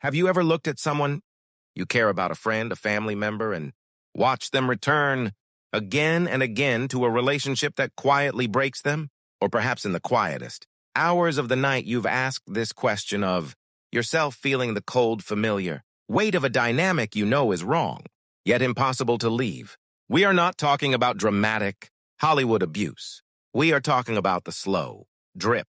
Have you ever looked at someone you care about, a friend, a family member, and watched them return again and again to a relationship that quietly breaks them? Or perhaps in the quietest hours of the night, you've asked this question of yourself, feeling the cold, familiar weight of a dynamic you know is wrong, yet impossible to leave. We are not talking about dramatic Hollywood abuse. We are talking about the slow drip,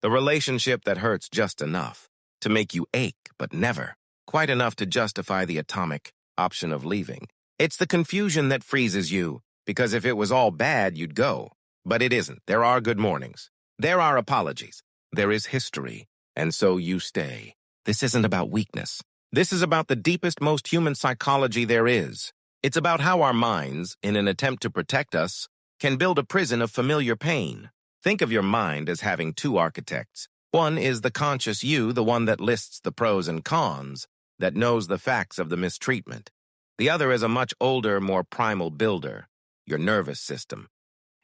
the relationship that hurts just enough to make you ache, but never quite enough to justify the atomic option of leaving. It's the confusion that freezes you, because if it was all bad, you'd go. But it isn't. There are good mornings. There are apologies. There is history. And so you stay. This isn't about weakness. This is about the deepest, most human psychology there is. It's about how our minds, in an attempt to protect us, can build a prison of familiar pain. Think of your mind as having two architects. One is the conscious you, the one that lists the pros and cons, that knows the facts of the mistreatment. The other is a much older, more primal builder, your nervous system.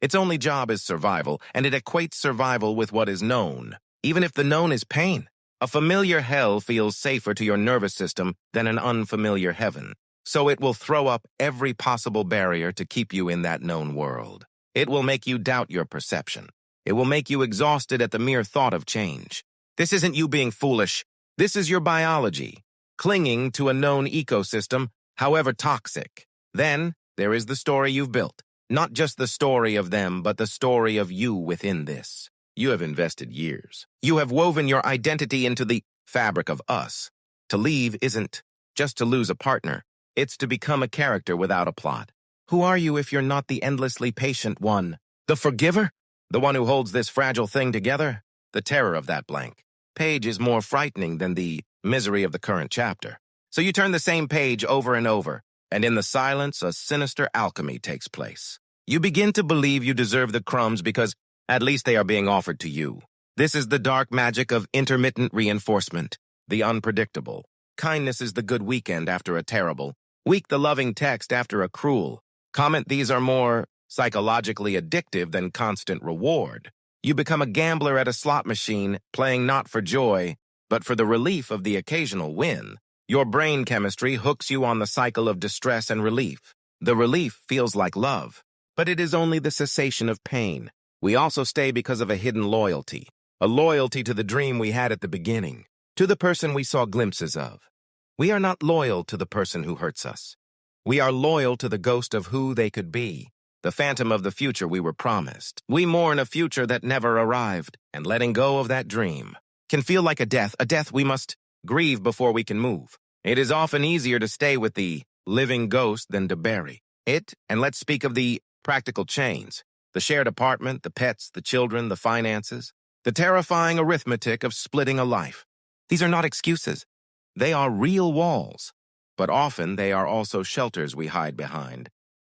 Its only job is survival, and it equates survival with what is known, even if the known is pain. A familiar hell feels safer to your nervous system than an unfamiliar heaven, so it will throw up every possible barrier to keep you in that known world. It will make you doubt your perception. It will make you exhausted at the mere thought of change. This isn't you being foolish. This is your biology, clinging to a known ecosystem, however toxic. Then there is the story you've built. Not just the story of them, but the story of you within this. You have invested years. You have woven your identity into the fabric of us. To leave isn't just to lose a partner. It's to become a character without a plot. Who are you if you're not the endlessly patient one? The forgiver? The one who holds this fragile thing together? The terror of that blank page is more frightening than the misery of the current chapter. So you turn the same page over and over, and in the silence, a sinister alchemy takes place. You begin to believe you deserve the crumbs because at least they are being offered to you. This is the dark magic of intermittent reinforcement, the unpredictable. Kindness is the good weekend after a terrible week, the loving text after a cruel comment. These are more psychologically addictive than constant reward. You become a gambler at a slot machine, playing not for joy, but for the relief of the occasional win. Your brain chemistry hooks you on the cycle of distress and relief. The relief feels like love, but it is only the cessation of pain. We also stay because of a hidden loyalty, a loyalty to the dream we had at the beginning, to the person we saw glimpses of. We are not loyal to the person who hurts us. We are loyal to the ghost of who they could be, the phantom of the future we were promised. We mourn a future that never arrived, and letting go of that dream can feel like a death we must grieve before we can move. It is often easier to stay with the living ghost than to bury it, and let's speak of the practical chains, the shared apartment, the pets, the children, the finances, the terrifying arithmetic of splitting a life. These are not excuses. They are real walls, but often they are also shelters we hide behind,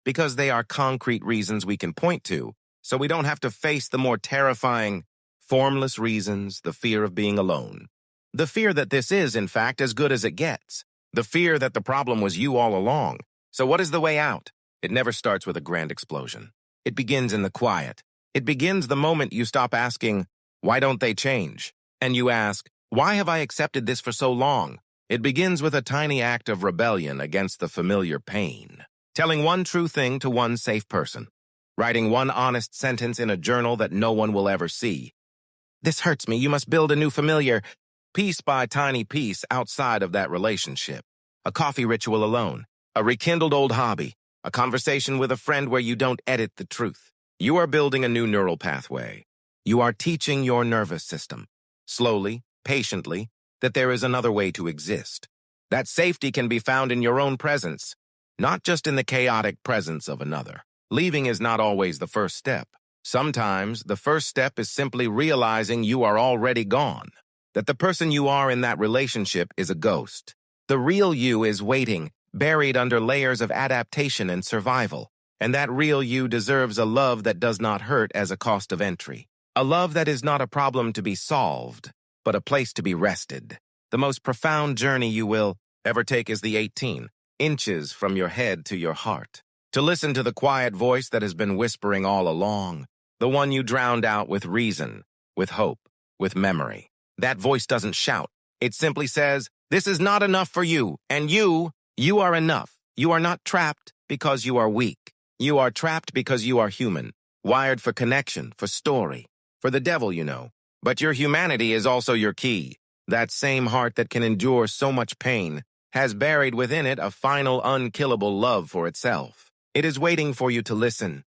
because they are concrete reasons we can point to, so we don't have to face the more terrifying, formless reasons, the fear of being alone. The fear that this is, in fact, as good as it gets. The fear that the problem was you all along. So what is the way out? It never starts with a grand explosion. It begins in the quiet. It begins the moment you stop asking, why don't they change? And you ask, why have I accepted this for so long? It begins with a tiny act of rebellion against the familiar pain. Telling one true thing to one safe person. Writing one honest sentence in a journal that no one will ever see. This hurts me. You must build a new familiar. Piece by tiny piece outside of that relationship. A coffee ritual alone. A rekindled old hobby. A conversation with a friend where you don't edit the truth. You are building a new neural pathway. You are teaching your nervous system, slowly, patiently, that there is another way to exist. That safety can be found in your own presence, not just in the chaotic presence of another. Leaving is not always the first step. Sometimes the first step is simply realizing you are already gone, that the person you are in that relationship is a ghost. The real you is waiting, buried under layers of adaptation and survival, and that real you deserves a love that does not hurt as a cost of entry. A love that is not a problem to be solved, but a place to be rested. The most profound journey you will ever take is the 18 inches from your head to your heart. To listen to the quiet voice that has been whispering all along, the one you drowned out with reason, with hope, with memory. That voice doesn't shout. It simply says, this is not enough for you, and you are enough. You are not trapped because you are weak. You are trapped because you are human, wired for connection, for story, for the devil, you know. But your humanity is also your key. That same heart that can endure so much pain has buried within it a final unkillable love for itself. It is waiting for you to listen,